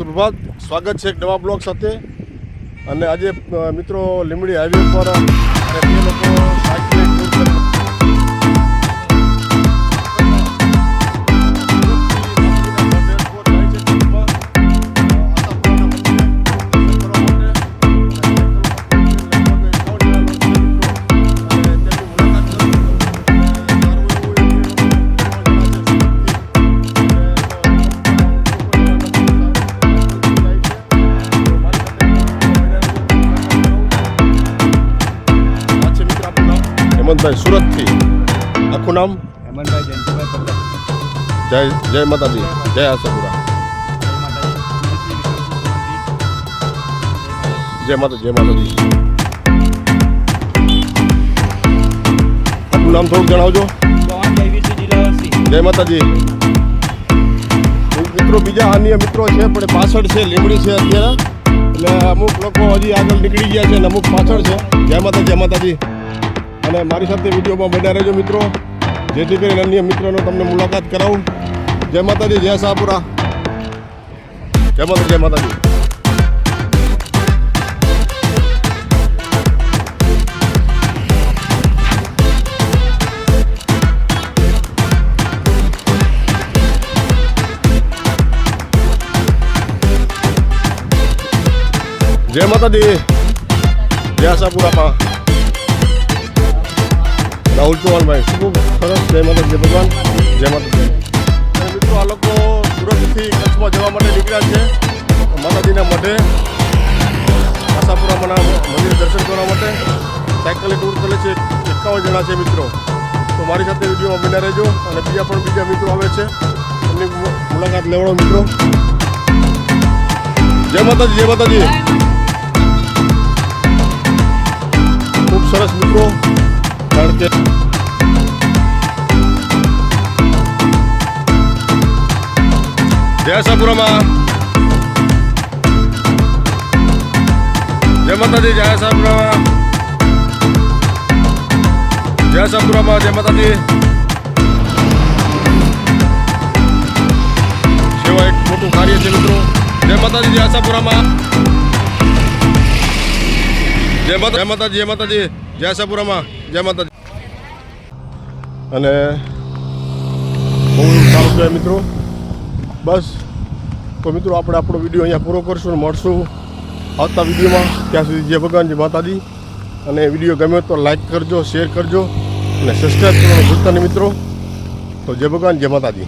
સુપ્રભાત, સ્વાગત છે એક નવા બ્લોગ સાથે. અને આજે મિત્રો લીંબડી હાઈવે પર બે લોકો સાયકલિંગ ટૂર કરી હેમંતભાઈ સુરતથી. આખું નામ? હેમંતભાઈ જયંતિભાઈ પટેલ. જય માતાજી, જય આશાપુરા. જય માતાજી, જય માતાજી. આપનું નામ થોડુંક જણાવજો. જય માતાજી. મિત્રો બીજા અન્ય મિત્રો છે પણ પાછળ છે, લીંબડી છે અત્યારે, એટલે અમુક લોકો હજી આગળ નીકળી ગયા છે અને અમુક પાછળ છે. જય માતાજી, જય માતાજી. અને મારી સાથે વિડીયોમાં બન્યા રહેજો મિત્રો, જેથી કરીને અન્ય મિત્રોનો તમને મુલાકાત કરાવું. જય માતાજી, જય આશાપુરા. જય માતાજી, જય માતાજી. જય માતાજી, જય આશાપુરામાં. રાહુલ ચૌહાણભાઈ, ખૂબ સરસ. જય માતાજી, ભગવાન. જય માતાજી. મિત્રો આ લોકો સુરતથી કચ્છમાં જવા માટે નીકળ્યા છે, માતાજીના મઢે આશાપુરામાંના મંદિર દર્શન કરવા માટે. સાયકલની ટૂર કરે છે, 51 જણા છે મિત્રો. તો મારી સાથે વિડીયોમાં બન્યા રહેજો અને બીજા મિત્રો આવે છે, એમની મુલાકાત લેવડો મિત્રો. જય માતાજી, જય માતાજી. ખૂબ સરસ મિત્રો. કારણ કે જય આશાપુરામાં. જય માતાજી, જય આશાપુરામાં. જય આશાપુરામાં, જય માતાજી. સેવા એક મોટું કાર્ય છે મિત્રો. જય માતાજી, જય આશાપુરામાં. જય માતાજી, જય માતાજી. જય આશાપુરામાં, જય માતાજી. અને બહુ સારું છે મિત્રો. બસ તો મિત્રો આપણે આપણો વિડીયો અહીંયા પૂરો કરશું અને મળશું આવતા વિડીયોમાં. ત્યાં સુધી જય ભગવાન, જય માતાજી. અને વિડીયો ગમે તો લાઈક કરજો, શેર કરજો અને સબસ્ક્રાઈબ કરવાનું ભૂલતા નહીં મિત્રો. તો જય ભગવાન, જય માતાજી.